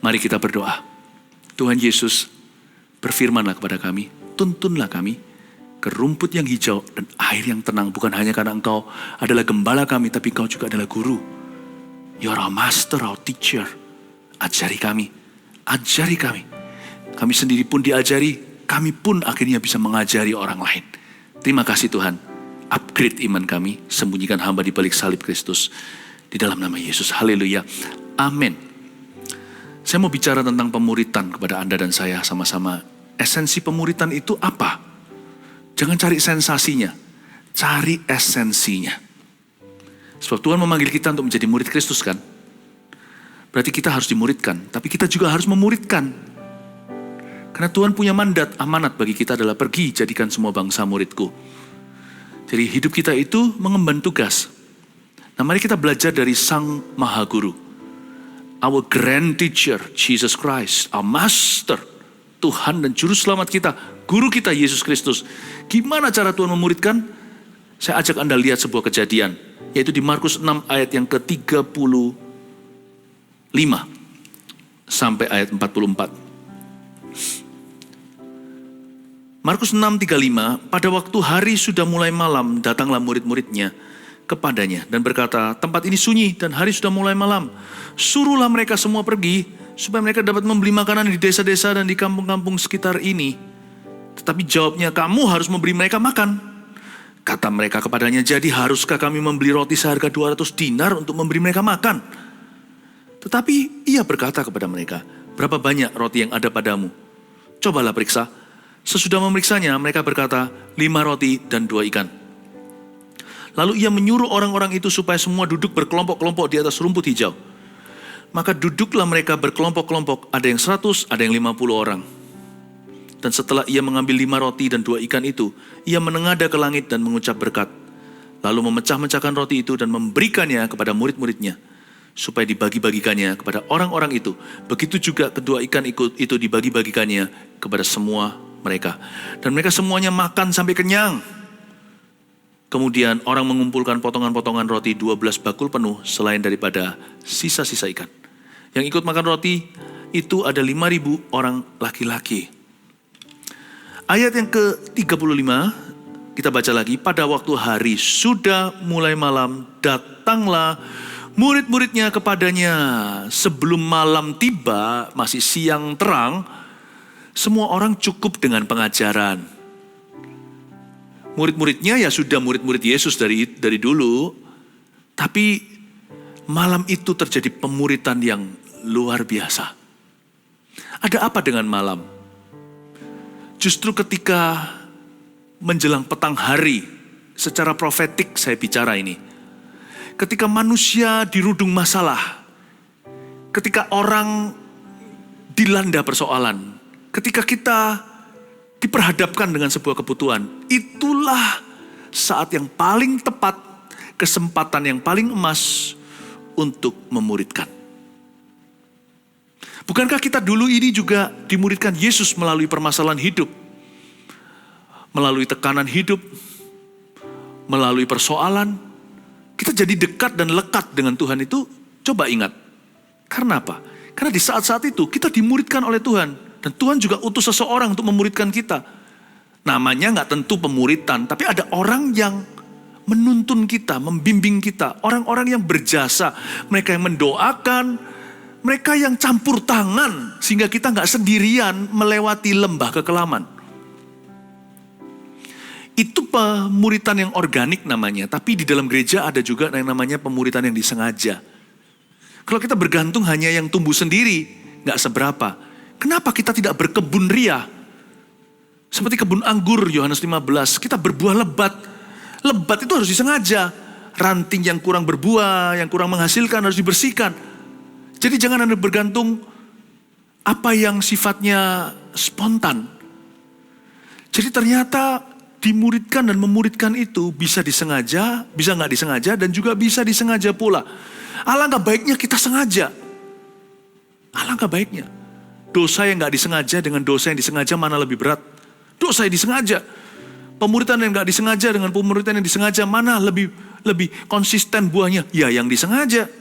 Mari kita berdoa. Tuhan Yesus, berfirmanlah kepada kami, tuntunlah kami ke rumput yang hijau dan air yang tenang. Bukan hanya karena Engkau adalah gembala kami, tapi Engkau juga adalah guru. You are our master, our teacher. Ajari kami, ajari kami. Kami sendiri pun diajari, kami pun akhirnya bisa mengajari orang lain. Terima kasih Tuhan. Upgrade iman kami, sembunyikan hamba di balik salib Kristus. Di dalam nama Yesus, haleluya, amin. Saya mau bicara tentang pemuritan kepada Anda dan saya sama-sama. Esensi pemuritan itu apa? Jangan cari sensasinya, cari esensinya. Sebab Tuhan memanggil kita untuk menjadi murid Kristus kan? Berarti kita harus dimuridkan, tapi kita juga harus memuridkan. Karena Tuhan punya mandat, amanat bagi kita adalah pergi jadikan semua bangsa muridku. Jadi hidup kita itu mengemban tugas. Nah mari kita belajar dari Sang Maha Guru. Our grand teacher, Jesus Christ, our master, Tuhan dan Juru Selamat kita, Guru kita Yesus Kristus. Gimana cara Tuhan memuridkan? Saya ajak Anda lihat sebuah kejadian, yaitu di Markus 6 ayat yang ke-35 sampai ayat 44. Markus 6:35, pada waktu hari sudah mulai malam, datanglah murid-muridnya kepadanya dan berkata, tempat ini sunyi dan hari sudah mulai malam. Suruhlah mereka semua pergi, supaya mereka dapat membeli makanan di desa-desa dan di kampung-kampung sekitar ini. Tetapi jawabnya, kamu harus memberi mereka makan. Kata mereka kepadanya, jadi haruskah kami membeli roti seharga 200 dinar untuk memberi mereka makan? Tetapi ia berkata kepada mereka, berapa banyak roti yang ada padamu? Cobalah periksa. Sesudah memeriksanya, mereka berkata, 5 roti dan 2 ikan. Lalu ia menyuruh orang-orang itu supaya semua duduk berkelompok-kelompok di atas rumput hijau. Maka duduklah mereka berkelompok-kelompok, ada yang 100, ada yang 50 orang. Dan setelah ia mengambil 5 roti dan 2 ikan itu, ia menengadah ke langit dan mengucap berkat. Lalu memecah-mecahkan roti itu dan memberikannya kepada murid-muridnya, supaya dibagi-bagikannya kepada orang-orang itu. Begitu juga kedua ikan itu dibagi-bagikannya kepada semua mereka. Dan mereka semuanya makan sampai kenyang. Kemudian orang mengumpulkan potongan-potongan roti 12 bakul penuh selain daripada sisa-sisa ikan. Yang ikut makan roti itu ada 5.000 orang laki-laki. Ayat yang ke-35 kita baca lagi. Pada waktu hari sudah mulai malam, datanglah murid-muridnya kepadanya. Sebelum malam tiba, masih siang terang, semua orang cukup dengan pengajaran. Murid-muridnya ya sudah murid-murid Yesus dari dulu. Tapi malam itu terjadi pemuritan yang luar biasa. Ada apa dengan malam? Justru ketika menjelang petang hari, secara profetik saya bicara ini. Ketika manusia dirudung masalah, ketika orang dilanda persoalan, ketika kita diperhadapkan dengan sebuah kebutuhan, itulah saat yang paling tepat, kesempatan yang paling emas untuk memuridkan. Bukankah kita dulu ini juga dimuridkan Yesus melalui permasalahan hidup, melalui tekanan hidup, melalui persoalan, kita jadi dekat dan lekat dengan Tuhan itu, coba ingat. Karena apa? Karena di saat-saat itu kita dimuridkan oleh Tuhan. Dan Tuhan juga utus seseorang untuk memuridkan kita. Namanya gak tentu pemuritan, tapi ada orang yang menuntun kita, membimbing kita. Orang-orang yang berjasa, mereka yang mendoakan, mereka yang campur tangan, sehingga kita gak sendirian melewati lembah kekelaman. Itu pemuritan yang organik namanya, tapi di dalam gereja ada juga yang namanya pemuritan yang disengaja. Kalau kita bergantung hanya yang tumbuh sendiri, gak seberapa. Kenapa kita tidak berkebun ria? Seperti kebun anggur Yohanes 15, kita berbuah lebat. Lebat itu harus disengaja. Ranting yang kurang berbuah, yang kurang menghasilkan harus dibersihkan. Jadi jangan Anda bergantung apa yang sifatnya spontan. Jadi ternyata dimuridkan dan memuridkan itu bisa disengaja, bisa nggak disengaja, dan juga bisa disengaja pula. Alangkah baiknya kita sengaja. Alangkah baiknya. Dosa yang gak disengaja dengan dosa yang disengaja mana lebih berat? Dosa yang disengaja. Pemuritan yang gak disengaja dengan pemuritan yang disengaja mana lebih konsisten buahnya? Ya yang disengaja.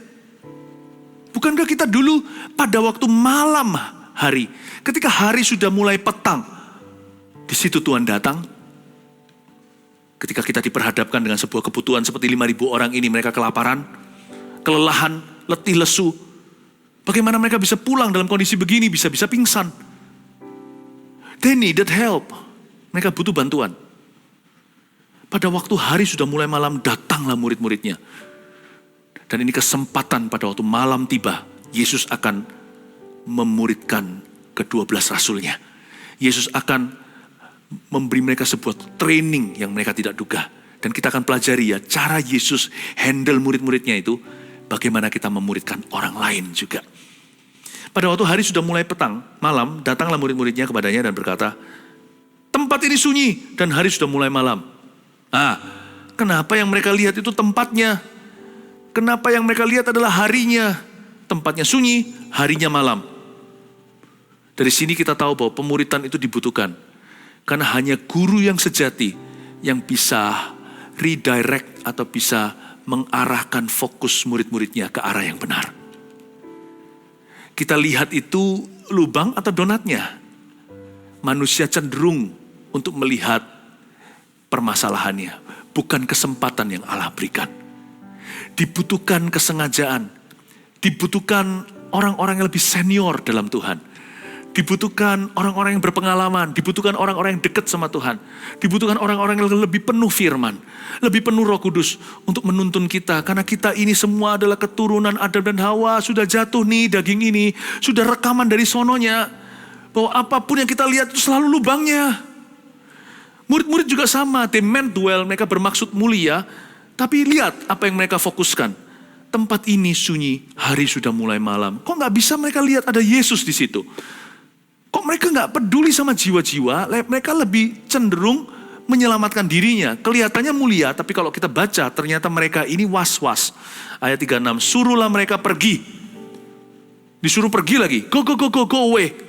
Bukankah kita dulu pada waktu malam hari, ketika hari sudah mulai petang, di situ Tuhan datang? Ketika kita diperhadapkan dengan sebuah kebutuhan seperti 5.000 orang ini, mereka kelaparan, kelelahan, letih lesu. Bagaimana mereka bisa pulang dalam kondisi begini, bisa-bisa pingsan? They needed help. Mereka butuh bantuan. Pada waktu hari sudah mulai malam, datanglah murid-muridnya. Dan ini kesempatan pada waktu malam tiba, Yesus akan memuridkan ke-12 rasulnya. Yesus akan memberi mereka sebuah training yang mereka tidak duga. Dan kita akan pelajari ya, cara Yesus handle murid-muridnya itu, bagaimana kita memuridkan orang lain juga. Pada waktu hari sudah mulai petang, malam, datanglah murid-muridnya kepadanya dan berkata, tempat ini sunyi dan hari sudah mulai malam. Kenapa yang mereka lihat itu tempatnya? Kenapa yang mereka lihat adalah harinya? Tempatnya sunyi, harinya malam. Dari sini kita tahu bahwa pemuridan itu dibutuhkan. Karena hanya guru yang sejati yang bisa redirect atau bisa mengarahkan fokus murid-muridnya ke arah yang benar. Kita lihat itu lubang atau donatnya. Manusia cenderung untuk melihat permasalahannya, bukan kesempatan yang Allah berikan. Dibutuhkan kesengajaan, dibutuhkan orang-orang yang lebih senior dalam Tuhan, dibutuhkan orang-orang yang berpengalaman, dibutuhkan orang-orang yang dekat sama Tuhan, dibutuhkan orang-orang yang lebih penuh firman, lebih penuh Roh Kudus untuk menuntun kita, karena kita ini semua adalah keturunan Adam dan Hawa, sudah jatuh nih daging ini, sudah rekaman dari sononya, bahwa apapun yang kita lihat itu selalu lubangnya. Murid-murid juga sama, they meant well, mereka bermaksud mulia, tapi lihat apa yang mereka fokuskan. Tempat ini sunyi, hari sudah mulai malam. Kok gak bisa mereka lihat ada Yesus di situ? Kok mereka gak peduli sama jiwa-jiwa? Mereka lebih cenderung menyelamatkan dirinya. Kelihatannya mulia, tapi kalau kita baca ternyata mereka ini was-was. Ayat 36, suruhlah mereka pergi. Disuruh pergi lagi, go away.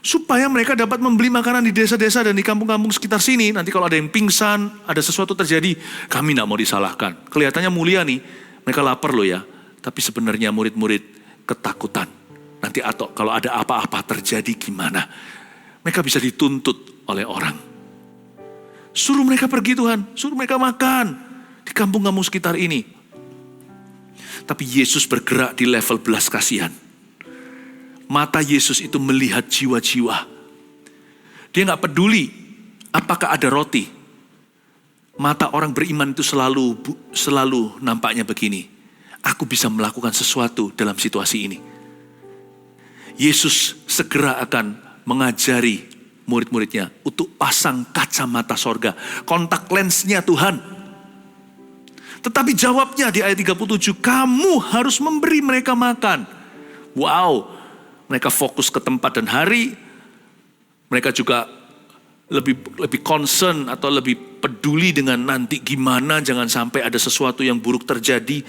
Supaya mereka dapat membeli makanan di desa-desa dan di kampung-kampung sekitar sini. Nanti kalau ada yang pingsan, ada sesuatu terjadi, kami tidak mau disalahkan. Kelihatannya mulia nih, mereka lapar loh ya. Tapi sebenarnya murid-murid ketakutan. Nanti atau kalau ada apa-apa terjadi gimana? Mereka bisa dituntut oleh orang. Suruh mereka pergi Tuhan, suruh mereka makan di kampung-kampung sekitar ini. Tapi Yesus bergerak di level belas kasihan. Mata Yesus itu melihat jiwa-jiwa. Dia gak peduli apakah ada roti. Mata orang beriman itu selalu nampaknya begini. Aku bisa melakukan sesuatu dalam situasi ini. Yesus segera akan mengajari murid-muridnya untuk pasang kacamata sorga. Kontak lensnya Tuhan. Tetapi jawabnya di ayat 37, kamu harus memberi mereka makan. Wow. Mereka fokus ke tempat dan hari. Mereka juga lebih concern atau lebih peduli dengan nanti gimana, jangan sampai ada sesuatu yang buruk terjadi.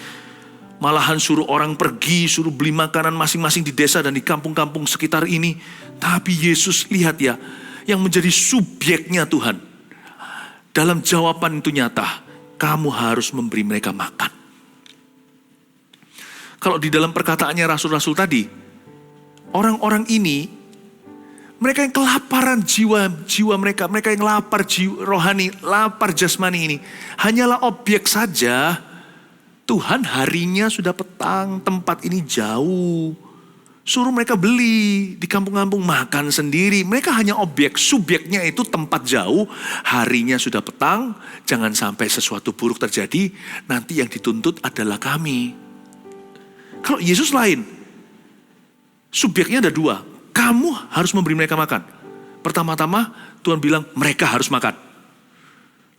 Malahan suruh orang pergi, suruh beli makanan masing-masing di desa dan di kampung-kampung sekitar ini. Tapi Yesus lihat ya, yang menjadi subjeknya Tuhan. Dalam jawaban itu nyata, kamu harus memberi mereka makan. Kalau di dalam perkataannya rasul-rasul tadi, orang-orang ini, mereka yang kelaparan jiwa mereka yang lapar jiwa rohani, lapar jasmani ini, hanyalah objek saja. Tuhan harinya sudah petang, tempat ini jauh. Suruh mereka beli di kampung-kampung, makan sendiri. Mereka hanya objek, subjeknya itu tempat jauh, harinya sudah petang, jangan sampai sesuatu buruk terjadi, nanti yang dituntut adalah kami. Kalau Yesus lain, subjeknya ada dua. Kamu harus memberi mereka makan. Pertama-tama Tuhan bilang mereka harus makan.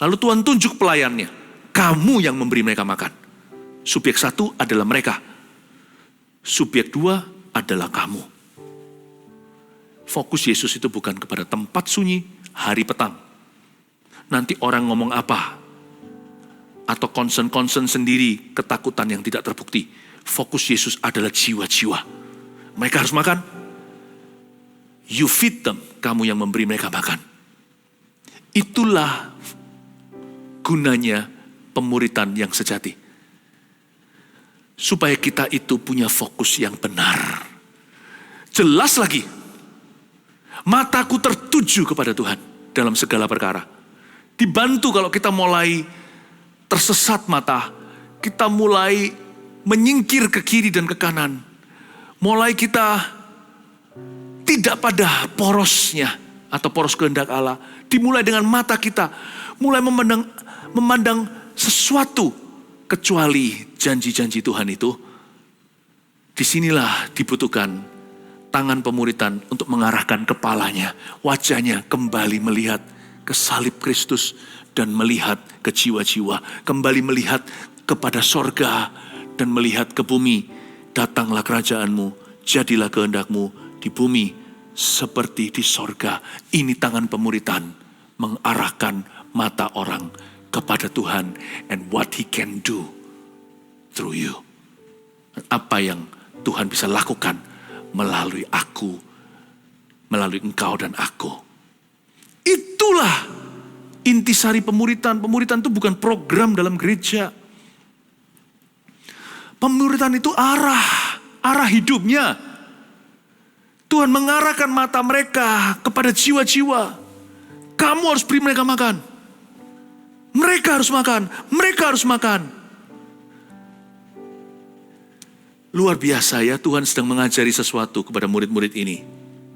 Lalu Tuhan tunjuk pelayannya. Kamu yang memberi mereka makan. Subjek satu adalah mereka. Subjek dua adalah kamu. Fokus Yesus itu bukan kepada tempat sunyi, hari petang. Nanti orang ngomong apa. Atau concern sendiri, ketakutan yang tidak terbukti. Fokus Yesus adalah jiwa-jiwa. Mereka harus makan. You feed them, kamu yang memberi mereka makan. Itulah gunanya pemuridan yang sejati. supaya kita itu punya fokus yang benar. Jelas lagi, mataku tertuju kepada Tuhan dalam segala perkara. Dibantu kalau kita mulai tersesat mata, kita mulai menyingkir ke kiri dan ke kanan. Mulai kita tidak pada porosnya atau poros kehendak Allah. Dimulai dengan mata kita, mulai memandang sesuatu kecuali janji-janji Tuhan itu. Disinilah dibutuhkan tangan pemuritan untuk mengarahkan kepalanya, wajahnya kembali melihat ke salib Kristus dan melihat ke jiwa-jiwa, kembali melihat kepada sorga dan melihat ke bumi. Datanglah kerajaanmu, jadilah kehendakmu di bumi seperti di sorga. Ini tangan pemuritan mengarahkan mata orang kepada Tuhan and what He can do through you. Apa yang Tuhan bisa lakukan melalui aku, melalui engkau dan aku. Itulah intisari pemuritan. Pemuritan itu bukan program dalam gereja. Pemuritan itu arah hidupnya. Tuhan mengarahkan mata mereka kepada jiwa-jiwa. Kamu harus beri mereka makan. Mereka harus makan. Mereka harus makan. Luar biasa ya, Tuhan sedang mengajari sesuatu kepada murid-murid ini.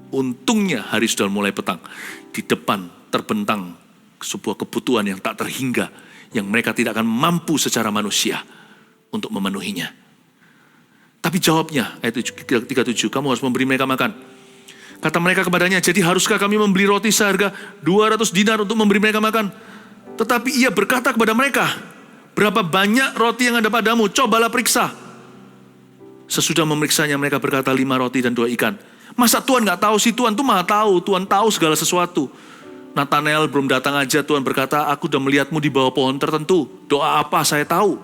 Untungnya hari sudah mulai petang. Di depan terbentang sebuah kebutuhan yang tak terhingga. Yang mereka tidak akan mampu secara manusia untuk memenuhinya. Tapi jawabnya, ayat 37, kamu harus memberi mereka makan. Kata mereka kepadanya, jadi haruskah kami membeli roti seharga 200 dinar untuk memberi mereka makan? Tetapi ia berkata kepada mereka, berapa banyak roti yang ada padamu? Cobalah periksa. Sesudah memeriksanya mereka berkata 5 roti dan 2 ikan. Masa Tuhan gak tahu sih? Tuhan tuh maha tahu. Tuhan tahu segala sesuatu. Nathanael belum datang aja Tuhan berkata, aku udah melihatmu di bawah pohon tertentu. Doa apa saya tahu.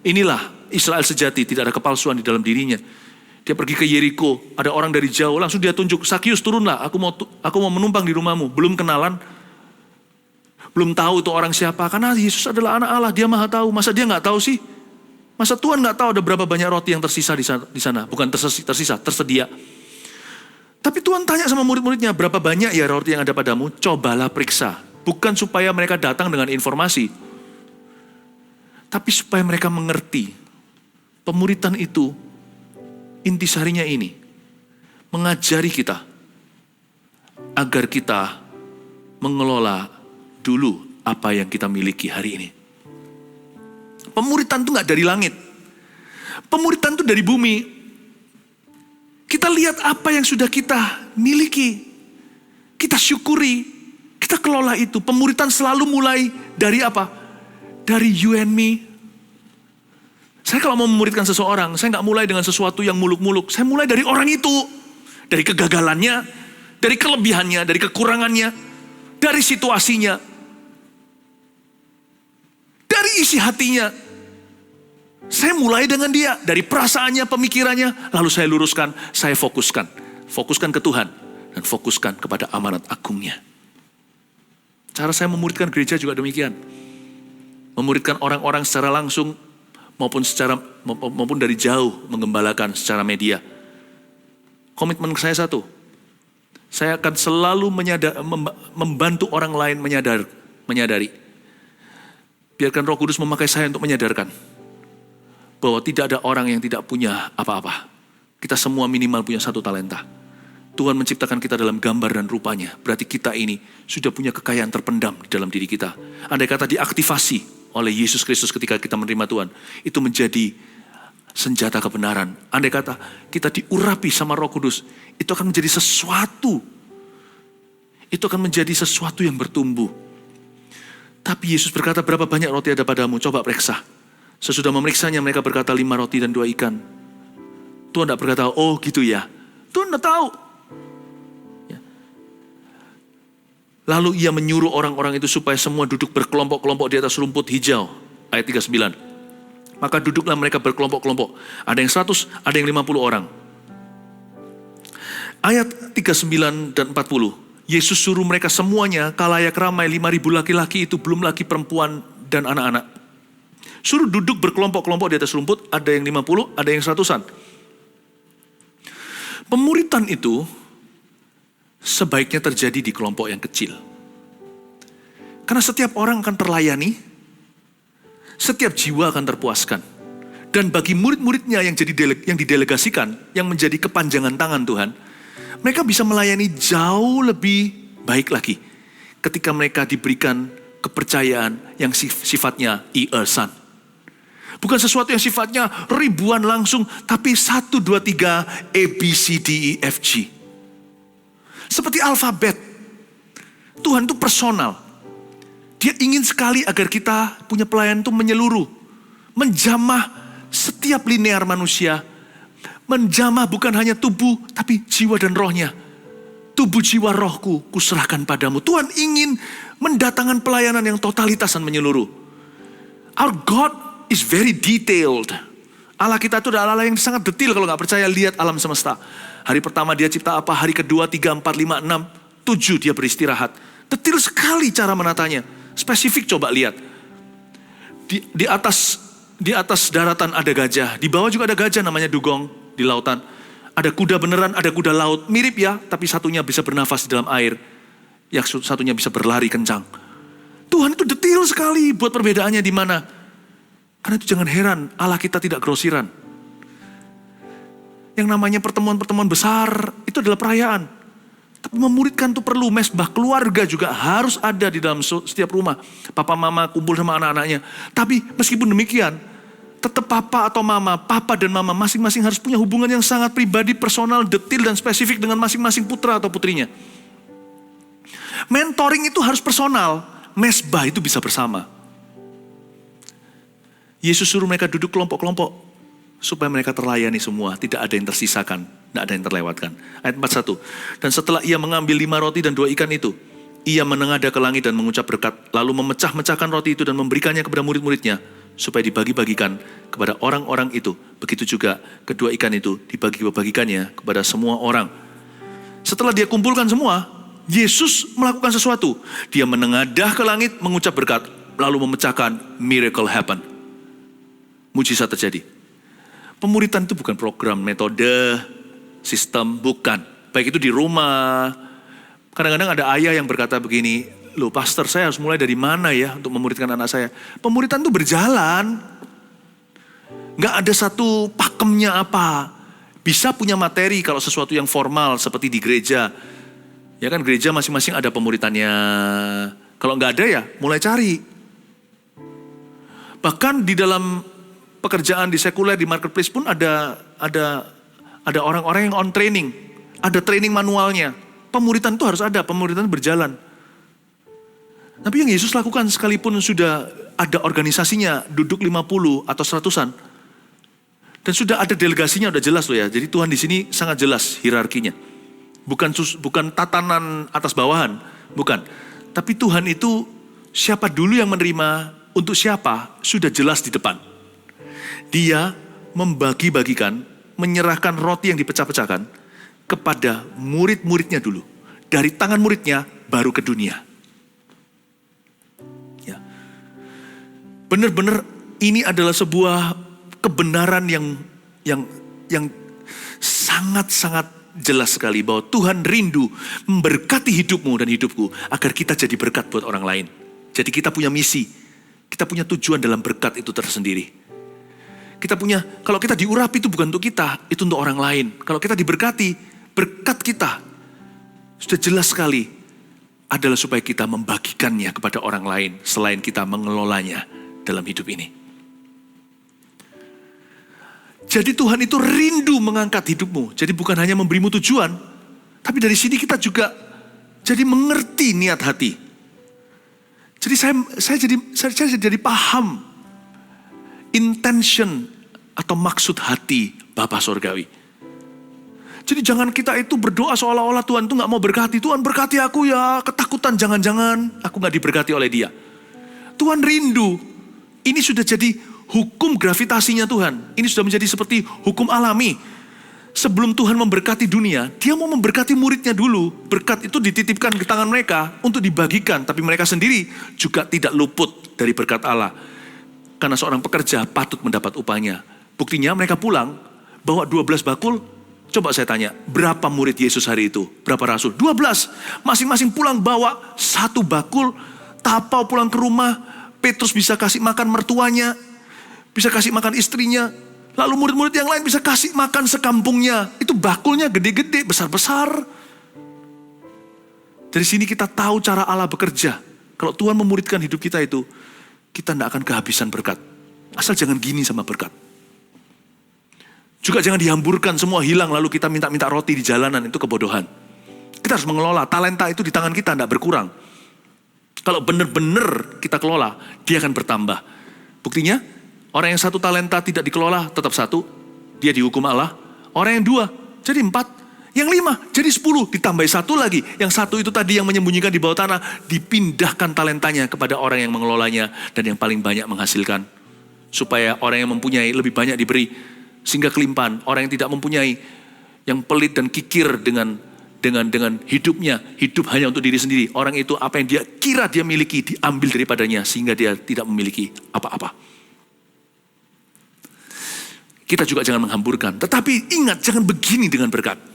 Inilah Israel sejati, tidak ada kepalsuan di dalam dirinya. Dia pergi ke Yeriko, ada orang dari jauh, langsung dia tunjuk, Sakius turunlah, aku mau menumpang di rumahmu. Belum kenalan, belum tahu itu orang siapa. Karena Yesus adalah anak Allah, dia maha tahu. Masa dia gak tahu sih? Masa Tuhan gak tahu ada berapa banyak roti yang tersisa di sana? Bukan tersisa, tersedia. Tapi Tuhan tanya sama murid-muridnya, berapa banyak ya roti yang ada padamu? Cobalah periksa. Bukan supaya mereka datang dengan informasi. Tapi supaya mereka mengerti. Pemuritan itu, intisarinya ini. Mengajari kita. Agar kita mengelola dulu apa yang kita miliki hari ini. Pemuritan itu gak dari langit. Pemuritan itu dari bumi. Kita lihat apa yang sudah kita miliki. Kita syukuri. Kita kelola itu. Pemuritan selalu mulai dari apa? Dari you and me. Saya kalau mau memuridkan seseorang, saya gak mulai dengan sesuatu yang muluk-muluk. Saya mulai dari orang itu. Dari kegagalannya. Dari kelebihannya. Dari kekurangannya. Dari situasinya. Dari isi hatinya. Saya mulai dengan dia. Dari perasaannya, pemikirannya. Lalu saya luruskan, saya fokuskan. Fokuskan ke Tuhan. Dan fokuskan kepada amanat agungnya. Cara saya memuridkan gereja juga demikian. Memuridkan orang-orang secara langsung. Maupun dari jauh menggembalakan secara media. Komitmen saya satu. Saya akan selalu membantu orang lain menyadari. Biarkan Roh Kudus memakai saya untuk menyadarkan. Bahwa tidak ada orang yang tidak punya apa-apa. Kita semua minimal punya 1 talenta. Tuhan menciptakan kita dalam gambar dan rupanya. Berarti kita ini sudah punya kekayaan terpendam di dalam diri kita. Andai kata diaktifasi oleh Yesus Kristus ketika kita menerima Tuhan. Itu menjadi senjata kebenaran. Andai kata kita diurapi sama Roh Kudus. Itu akan menjadi sesuatu. Itu akan menjadi sesuatu yang bertumbuh. Tapi Yesus berkata, berapa banyak roti ada padamu? Coba periksa. Sesudah memeriksanya mereka berkata 5 roti dan 2 ikan. Tuhan tidak berkata, oh gitu ya. Tuhan tidak tahu. Ya. Lalu ia menyuruh orang-orang itu supaya semua duduk berkelompok-kelompok di atas rumput hijau. Ayat 39. Maka duduklah mereka berkelompok-kelompok. Ada yang 100, ada yang 50 orang. Ayat 39 dan 40. Yesus suruh mereka semuanya, kalayak ramai 5.000 laki-laki itu, belum lagi perempuan dan anak-anak. Suruh duduk berkelompok-kelompok di atas rumput, ada yang 50, ada yang 100-an. Pemuritan itu sebaiknya terjadi di kelompok yang kecil. Karena setiap orang akan terlayani, setiap jiwa akan terpuaskan. Dan bagi murid-muridnya yang didelegasikan, yang menjadi kepanjangan tangan Tuhan, mereka bisa melayani jauh lebih baik lagi ketika mereka diberikan kepercayaan yang sifatnya iesan. Bukan sesuatu yang sifatnya ribuan langsung, tapi 1, 2, 3, A, B, C, D, E, F, G. Seperti alfabet. Tuhan itu personal. Dia ingin sekali agar kita punya pelayanan itu menyeluruh. Menjamah setiap linear manusia. Menjamah bukan hanya tubuh, tapi jiwa dan rohnya. Tubuh, jiwa, rohku, kuserahkan padamu. Tuhan ingin mendatangkan pelayanan yang totalitas dan menyeluruh. Our God is very detailed. Allah kita itu adalah Allah yang sangat detail. Kalau nggak percaya, lihat alam semesta. Hari pertama dia cipta apa, hari kedua, 3, 4, 5, 6, 7 dia beristirahat. Detail sekali cara menatanya. Spesifik coba lihat. Di atas daratan ada gajah. Di bawah juga ada gajah namanya dugong di lautan. Ada kuda beneran, ada kuda laut. Mirip ya, tapi satunya bisa bernafas di dalam air. Yang satunya bisa berlari kencang. Tuhan itu detail sekali buat perbedaannya di mana. Karena itu jangan heran Allah kita tidak grosiran. Yang namanya pertemuan-pertemuan besar itu adalah perayaan. Tapi memuridkan itu perlu, mesbah keluarga juga harus ada di dalam setiap rumah. Papa mama kumpul sama anak-anaknya. Tapi meskipun demikian, tetap papa atau mama, papa dan mama masing-masing harus punya hubungan yang sangat pribadi, personal, detail dan spesifik dengan masing-masing putra atau putrinya. Mentoring itu harus personal, mesbah itu bisa bersama. Yesus suruh mereka duduk kelompok-kelompok supaya mereka terlayani semua, tidak ada yang tersisakan, tidak ada yang terlewatkan. Ayat 41. Dan setelah ia mengambil 5 roti dan 2 ikan itu, ia menengadah ke langit dan mengucap berkat, lalu memecah-mecahkan roti itu dan memberikannya kepada murid-muridnya, supaya dibagi-bagikan kepada orang-orang itu. Begitu juga kedua ikan itu dibagi-bagikannya kepada semua orang. Setelah dia kumpulkan semua, Yesus melakukan sesuatu. Dia menengadah ke langit, mengucap berkat, lalu memecahkan, miracle happen. Mujizat terjadi. Pemuritan itu bukan program, metode, sistem, bukan. Baik itu di rumah. Kadang-kadang ada ayah yang berkata begini, loh pastor saya harus mulai dari mana ya untuk memuridkan anak saya. Pemuritan itu berjalan. Gak ada satu pakemnya apa. Bisa punya materi kalau sesuatu yang formal seperti di gereja. Ya kan gereja masing-masing ada pemuritannya. Kalau gak ada ya mulai cari. Bahkan di dalam pekerjaan di sekuler, di marketplace pun ada orang-orang yang on training. Ada training manualnya. Pemuritan itu harus ada, pemuritan berjalan. Tapi yang Yesus lakukan sekalipun sudah ada organisasinya, duduk 50 atau 100-an. Dan sudah ada delegasinya, udah jelas loh ya. Jadi Tuhan di sini sangat jelas hierarkinya. Bukan tatanan atas bawahan, bukan. Tapi Tuhan itu siapa dulu yang menerima, untuk siapa, sudah jelas di depan. Dia membagi-bagikan, menyerahkan roti yang dipecah-pecahkan kepada murid-muridnya dulu. Dari tangan muridnya baru ke dunia. Ya. Benar-benar ini adalah sebuah kebenaran yang sangat-sangat jelas sekali bahwa Tuhan rindu memberkati hidupmu dan hidupku agar kita jadi berkat buat orang lain. Jadi kita punya misi, kita punya tujuan dalam berkat itu tersendiri. Kita punya, kalau kita diurapi itu bukan untuk kita, itu untuk orang lain. Kalau kita diberkati, berkat kita sudah jelas sekali adalah supaya kita membagikannya kepada orang lain selain kita mengelolanya dalam hidup ini. Jadi Tuhan itu rindu mengangkat hidupmu. Jadi bukan hanya memberimu tujuan, tapi dari sini kita juga jadi mengerti niat hati. Jadi saya jadi paham intention atau maksud hati Bapa Surgawi. Jadi jangan kita itu berdoa seolah-olah Tuhan itu gak mau berkati. Tuhan berkati aku ya, ketakutan jangan-jangan aku gak diberkati oleh dia. Tuhan rindu. Ini sudah jadi hukum gravitasinya Tuhan. Ini sudah menjadi seperti hukum alami. Sebelum Tuhan memberkati dunia, dia mau memberkati muridnya dulu. Berkat itu dititipkan ke tangan mereka untuk dibagikan. Tapi mereka sendiri juga tidak luput dari berkat Allah. karena seorang pekerja patut mendapat upahnya. Buktinya mereka pulang, bawa 12 bakul. Coba saya tanya, berapa murid Yesus hari itu? Berapa rasul? 12. Masing-masing pulang bawa 1 bakul, tapau pulang ke rumah. Petrus bisa kasih makan mertuanya, bisa kasih makan istrinya. Lalu murid-murid yang lain bisa kasih makan sekampungnya. Itu bakulnya gede-gede, besar-besar. Dari sini kita tahu cara Allah bekerja. Kalau Tuhan memuridkan hidup kita itu, kita tidak akan kehabisan berkat. Asal jangan gini sama berkat. Juga jangan dihamburkan, semua hilang lalu kita minta-minta roti di jalanan, itu kebodohan. Kita harus mengelola, talenta itu di tangan kita, tidak berkurang. Kalau benar-benar kita kelola, dia akan bertambah. Buktinya, orang yang 1 talenta tidak dikelola, tetap 1, dia dihukum Allah. Orang yang 2, jadi 4. Yang 5, jadi 10, ditambahi 1 lagi. Yang 1 itu tadi yang menyembunyikan di bawah tanah, dipindahkan talentanya kepada orang yang mengelolanya, dan yang paling banyak menghasilkan. Supaya orang yang mempunyai lebih banyak diberi, sehingga kelimpahan. Orang yang tidak mempunyai, yang pelit dan kikir dengan hidupnya, hidup hanya untuk diri sendiri. Orang itu apa yang dia kira dia miliki, diambil daripadanya, sehingga dia tidak memiliki apa-apa. Kita juga jangan menghamburkan. Tetapi ingat, jangan begini dengan berkat.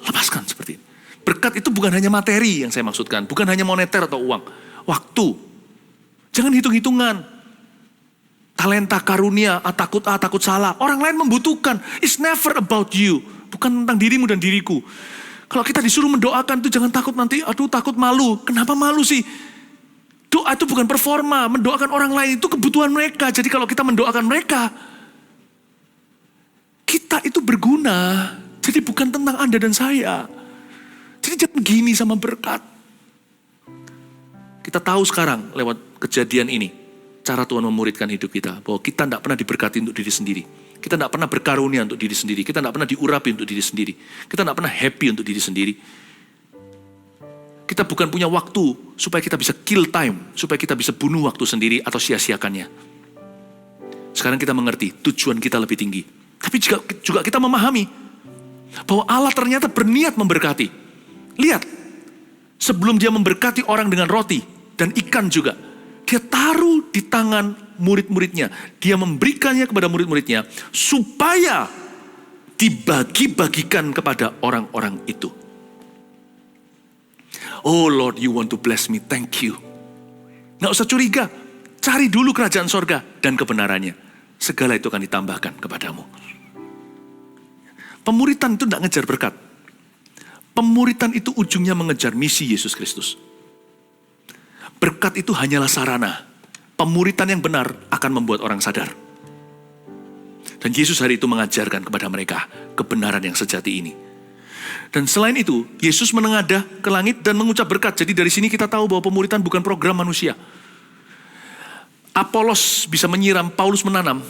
Lepaskan seperti ini. Berkat itu bukan hanya materi yang saya maksudkan. Bukan hanya moneter atau uang. Waktu. Jangan hitung-hitungan. Talenta, karunia, takut salah. Orang lain membutuhkan. It's never about you. Bukan tentang dirimu dan diriku. Kalau kita disuruh mendoakan itu jangan takut nanti, aduh takut malu. Kenapa malu sih? Doa itu bukan performa. Mendoakan orang lain itu kebutuhan mereka. Jadi kalau kita mendoakan mereka, kita itu berguna. Jadi bukan tentang Anda dan saya. Jadi jangan gini sama berkat. Kita tahu sekarang lewat kejadian ini, cara Tuhan memuridkan hidup kita. Bahwa kita tidak pernah diberkati untuk diri sendiri. Kita tidak pernah berkarunia untuk diri sendiri. Kita tidak pernah diurapi untuk diri sendiri. Kita tidak pernah happy untuk diri sendiri. Kita bukan punya waktu supaya kita bisa kill time. Supaya kita bisa bunuh waktu sendiri atau sia-siakannya. Sekarang kita mengerti tujuan kita lebih tinggi. Tapi juga kita memahami bahwa Allah ternyata berniat memberkati. Lihat, sebelum dia memberkati orang dengan roti dan ikan juga, dia taruh di tangan murid-muridnya. Dia memberikannya kepada murid-muridnya supaya dibagi-bagikan kepada orang-orang itu. Oh Lord, you want to bless me, thank you. Nggak usah curiga, cari dulu kerajaan sorga dan kebenarannya. Segala itu akan ditambahkan kepadamu. Pemuritan itu tidak ngejar berkat. Pemuritan itu ujungnya mengejar misi Yesus Kristus. Berkat itu hanyalah sarana. Pemuritan yang benar akan membuat orang sadar. Dan Yesus hari itu mengajarkan kepada mereka kebenaran yang sejati ini. Dan selain itu, Yesus menengadah ke langit dan mengucap berkat. Jadi dari sini kita tahu bahwa pemuritan bukan program manusia. Apolos bisa menyiram, Paulus menanam.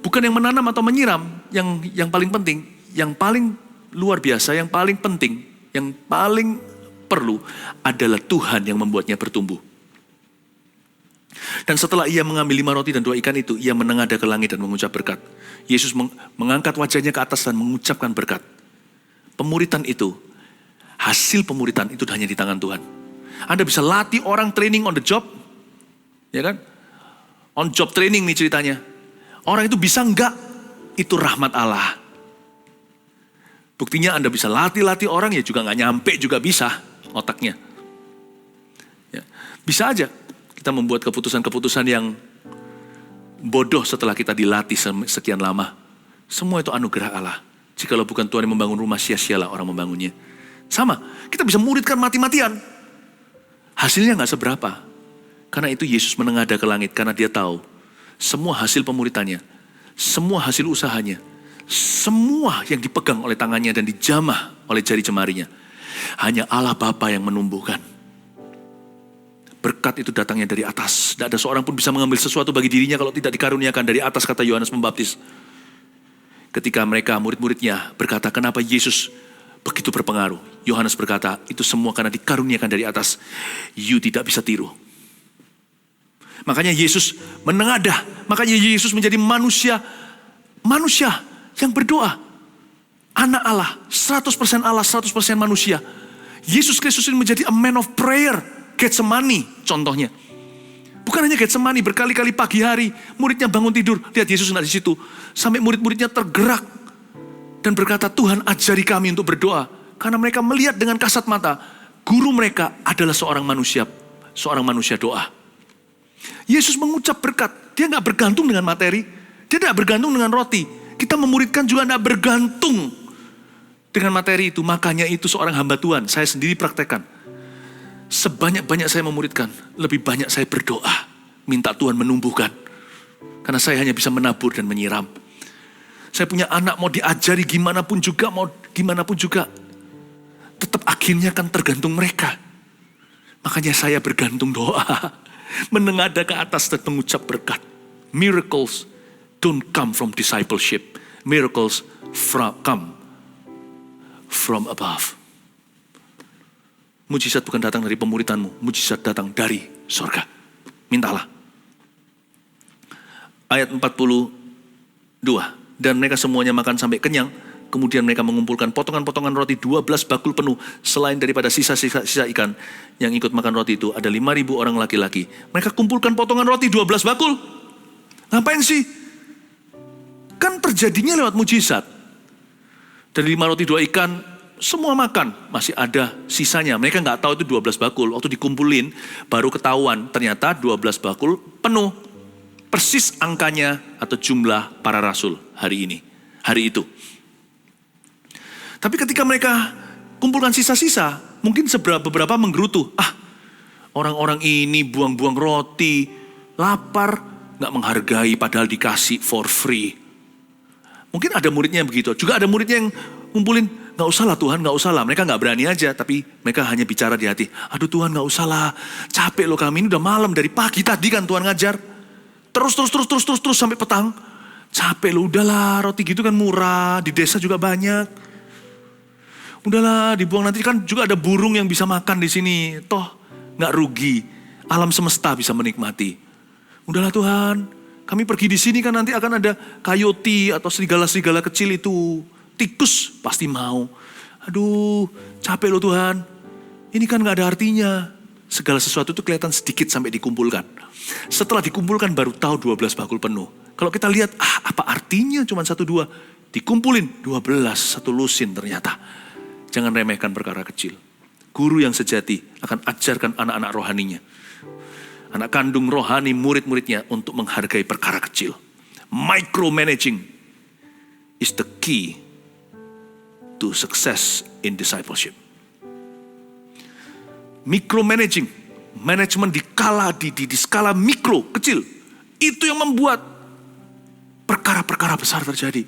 Bukan yang menanam atau menyiram yang paling penting. Yang paling luar biasa, yang paling penting, yang paling perlu adalah Tuhan yang membuatnya bertumbuh. Dan setelah ia mengambil 5 roti dan 2 ikan itu, ia menengadah ke langit dan mengucap berkat. Yesus mengangkat wajahnya ke atas dan mengucapkan berkat. Pemuritan itu, hasil pemuritan itu hanya di tangan Tuhan. Anda bisa latih orang training on the job, ya kan? On job training nih ceritanya. Orang itu bisa enggak? Itu rahmat Allah. Buktinya Anda bisa latih orang ya juga nggak nyampe juga bisa otaknya. Ya, bisa aja kita membuat keputusan-keputusan yang bodoh setelah kita dilatih sekian lama. Semua itu anugerah Allah. Jikalau bukan Tuhan yang membangun rumah, sia-sialah orang membangunnya. Sama, kita bisa muridkan mati-matian. Hasilnya nggak seberapa. Karena itu Yesus menengadah ke langit karena dia tahu semua hasil pemuritannya, semua hasil usahanya, semua yang dipegang oleh tangannya dan dijamah oleh jari jemarinya, hanya Allah Bapa yang menumbuhkan. Berkat itu datangnya dari atas. Tidak ada seorang pun bisa mengambil sesuatu bagi dirinya kalau tidak dikaruniakan dari atas, kata Yohanes Pembaptis. Ketika mereka, murid-muridnya berkata, kenapa Yesus begitu berpengaruh? Yohanes berkata, itu semua karena dikaruniakan dari atas. You tidak bisa tiru. Makanya Yesus menengadah. Makanya Yesus menjadi manusia yang berdoa. Anak Allah, 100% Allah, 100% manusia. Yesus Kristus ini menjadi a man of prayer. Getsemani contohnya. Bukan Bukan hanya Getsemani, berkali-kali pagi hari muridnya bangun tidur, lihat Yesus nggak di situ. Sampai murid-muridnya tergerak dan berkata, Tuhan ajari kami untuk berdoa. Karena mereka melihat dengan kasat mata, guru mereka adalah seorang manusia doa. Yesus mengucap berkat, dia nggak bergantung dengan materi, dia tidak bergantung dengan roti. Kita memuridkan juga tidak bergantung dengan materi itu. Makanya itu seorang hamba Tuhan, saya sendiri praktekkan. Sebanyak-banyak saya memuridkan, lebih banyak saya berdoa, minta Tuhan menumbuhkan. Karena saya hanya bisa menabur dan menyiram. Saya punya anak mau diajari gimana pun juga, tetap akhirnya kan tergantung mereka. Makanya saya bergantung doa, menengadah ke atas dan mengucap berkat. Miracles don't come from discipleship, miracles come from above. Mujizat bukan datang dari pemuridanmu, mujizat datang dari sorga. Mintalah. Ayat 42. Dan mereka semuanya makan sampai kenyang. Kemudian mereka mengumpulkan potongan-potongan roti 12 bakul penuh. Selain daripada sisa-sisa ikan yang ikut makan roti itu, ada 5.000 orang laki-laki. Mereka kumpulkan potongan roti 12 bakul. Ngapain sih? Kan terjadinya lewat mujizat. Dari 5 roti 2 ikan, semua makan, masih ada sisanya. Mereka nggak tahu itu 12 bakul. Waktu dikumpulin, baru ketahuan ternyata 12 bakul penuh. Persis angkanya atau jumlah para rasul hari itu. Tapi ketika mereka kumpulkan sisa-sisa, mungkin beberapa menggerutu. Orang-orang ini buang-buang roti, lapar, nggak menghargai padahal dikasih for free. Mungkin ada muridnya yang begitu. Juga ada muridnya yang ngumpulin, nggak usah lah Tuhan, nggak usah lah. Mereka nggak berani aja, tapi mereka hanya bicara di hati. Aduh Tuhan nggak usah lah, capek loh kami, ini udah malam dari pagi tadi kan Tuhan ngajar. Terus sampai petang. Capek loh, udahlah roti gitu kan murah, di desa juga banyak. Udahlah dibuang, nanti kan juga ada burung yang bisa makan di sini. Toh nggak rugi, alam semesta bisa menikmati. Udahlah Tuhan, kami pergi di sini kan nanti akan ada coyote atau serigala-serigala kecil itu. Tikus pasti mau. Aduh, capek loh Tuhan. Ini kan gak ada artinya. Segala sesuatu itu kelihatan sedikit sampai dikumpulkan. Setelah dikumpulkan baru tahu 12 bakul penuh. Kalau kita lihat, apa artinya cuma 1-2. Dikumpulin 12, satu lusin ternyata. Jangan remehkan perkara kecil. Guru yang sejati akan ajarkan anak-anak rohaninya. Anak kandung rohani murid-muridnya untuk menghargai perkara kecil. Micromanaging is the key to success in discipleship. Micromanaging, manajemen di skala mikro, kecil. Itu yang membuat perkara-perkara besar terjadi.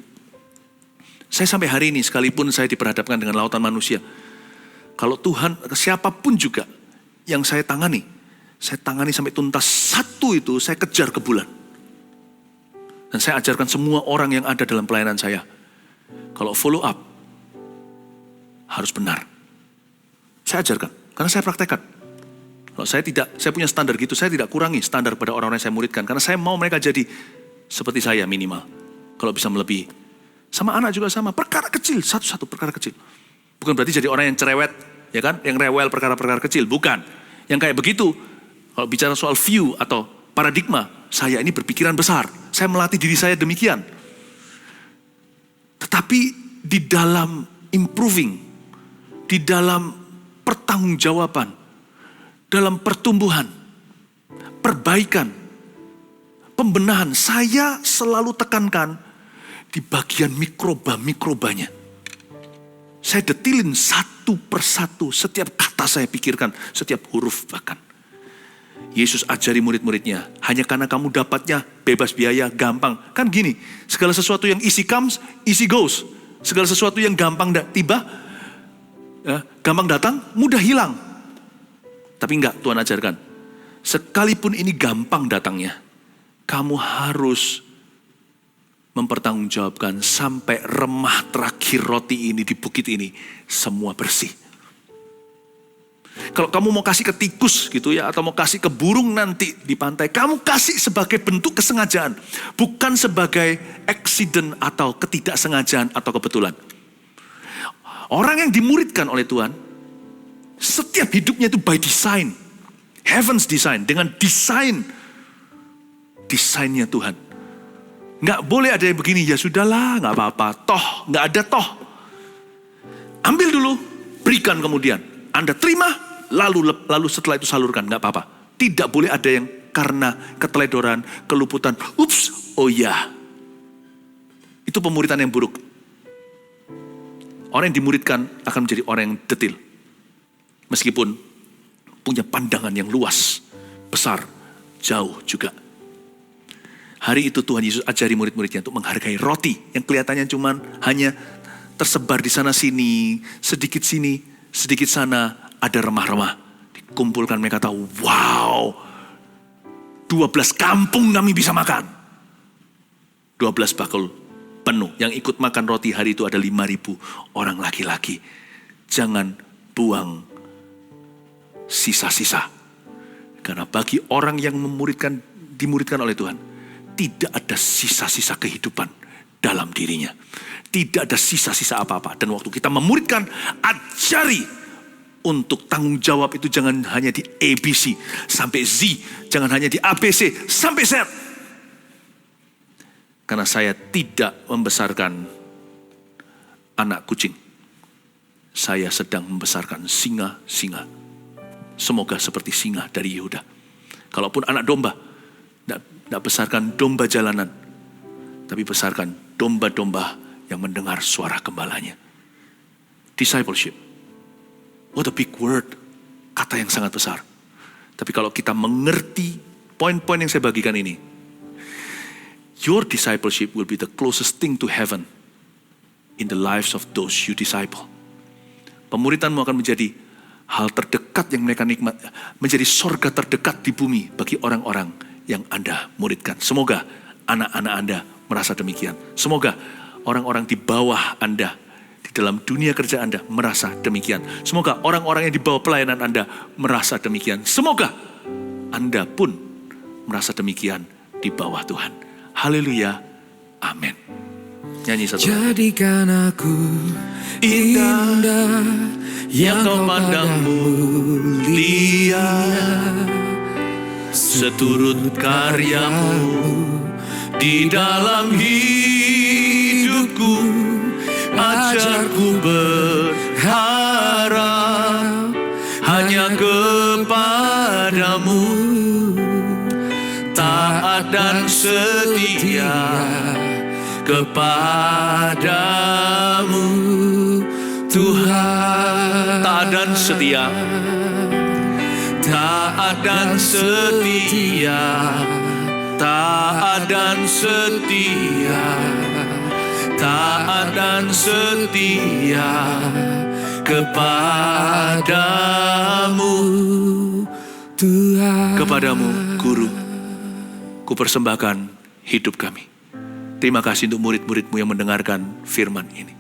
Saya sampai hari ini, sekalipun saya diperhadapkan dengan lautan manusia, kalau Tuhan, siapapun juga yang saya tangani sampai tuntas satu itu, saya kejar ke bulan. Dan saya ajarkan semua orang yang ada dalam pelayanan saya, kalau follow up, harus benar. Saya ajarkan, karena saya praktekkan. Kalau saya punya standar gitu, saya tidak kurangi standar pada orang-orang yang saya muridkan. Karena saya mau mereka jadi seperti saya minimal. Kalau bisa melebihi. Sama anak juga sama, perkara kecil, satu-satu perkara kecil. Bukan berarti jadi orang yang cerewet, ya kan? Yang rewel perkara-perkara kecil, bukan. Yang kayak begitu, kalau bicara soal view atau paradigma, saya ini berpikiran besar. Saya melatih diri saya demikian. Tetapi di dalam improving, di dalam pertanggungjawaban, dalam pertumbuhan, perbaikan, pembenahan, saya selalu tekankan di bagian mikrobanya. Saya detilin satu persatu, setiap kata saya pikirkan, setiap huruf bahkan. Yesus ajari murid-muridnya, hanya karena kamu dapatnya bebas biaya, gampang. Kan gini, segala sesuatu yang easy comes, easy goes. Segala sesuatu yang gampang tiba, gampang datang, mudah hilang. Tapi enggak, Tuhan ajarkan. Sekalipun ini gampang datangnya, kamu harus mempertanggungjawabkan sampai remah terakhir roti ini di bukit ini, semua bersih. Kalau kamu mau kasih ke tikus gitu ya, atau mau kasih ke burung nanti di pantai, kamu kasih sebagai bentuk kesengajaan. Bukan sebagai accident atau ketidaksengajaan atau kebetulan. Orang yang dimuridkan oleh Tuhan, setiap hidupnya itu by design. Heaven's design, dengan desain desainnya Tuhan. Nggak boleh ada yang begini, ya sudahlah, nggak apa-apa. Toh, nggak ada toh. Ambil dulu, berikan kemudian. Anda terima, lalu setelah itu salurkan, nggak apa-apa. Tidak boleh ada yang karena keteledoran, keluputan, ups, oh ya. Itu pemuritan yang buruk. Orang yang dimuridkan akan menjadi orang yang detil. Meskipun punya pandangan yang luas, besar, jauh juga. Hari itu Tuhan Yesus ajari murid-muridnya untuk menghargai roti yang kelihatannya cuman hanya tersebar di sana sini, sedikit sini, sedikit sana, ada remah-remah. Dikumpulkan mereka tahu, wow, 12 kampung kami bisa makan. 12 bakul penuh. Yang ikut makan roti hari itu ada 5.000 orang laki-laki. Jangan buang sisa-sisa. Karena bagi orang yang dimuridkan oleh Tuhan, tidak ada sisa-sisa kehidupan dalam dirinya. Tidak ada sisa-sisa apa-apa. Dan waktu kita memuridkan, ajari untuk tanggung jawab itu jangan hanya di ABC sampai Z. Jangan hanya di ABC sampai Z. Karena saya tidak membesarkan anak kucing. Saya sedang membesarkan singa-singa. Semoga seperti singa dari Yehuda. Kalaupun anak domba, tidak besarkan domba jalanan. Tapi besarkan domba-domba yang mendengar suara gembalanya. Discipleship. What a big word. Kata yang sangat besar. Tapi kalau kita mengerti poin-poin yang saya bagikan ini, your discipleship will be the closest thing to heaven in the lives of those you disciple. Pemuritanmu akan menjadi hal terdekat yang mereka nikmat, menjadi sorga terdekat di bumi bagi orang-orang yang Anda muridkan. Semoga anak-anak Anda merasa demikian. Semoga orang-orang di bawah Anda, di dalam dunia kerja Anda merasa demikian. Semoga orang-orang yang di bawah pelayanan Anda merasa demikian. Semoga Anda pun merasa demikian di bawah Tuhan. Haleluya. Amin. Nyanyi satu. Jadikan aku indah yang kau pandang mulia, seturut karyamu di dalam hidupku. Ajarku berharap hanya kepadamu, taat dan setia kepadamu Tuhan. Taat dan setia, taat dan setia, taat dan setia, taat dan setia kepadamu Tuhan. Kepadamu Guru, ku persembahkan hidup kami. Terima kasih untuk murid-muridmu yang mendengarkan firman ini.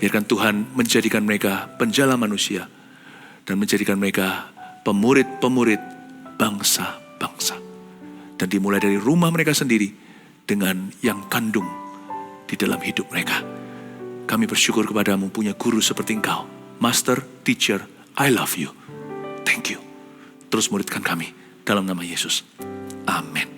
Biarkan Tuhan menjadikan mereka penjala manusia dan menjadikan mereka pemurid-pemurid bangsa-bangsa. Dan dimulai dari rumah mereka sendiri dengan yang kandung di dalam hidup mereka. Kami bersyukur kepadamu punya guru seperti engkau. Master, teacher, I love you. Thank you. Terus muridkan kami dalam nama Yesus. Amin.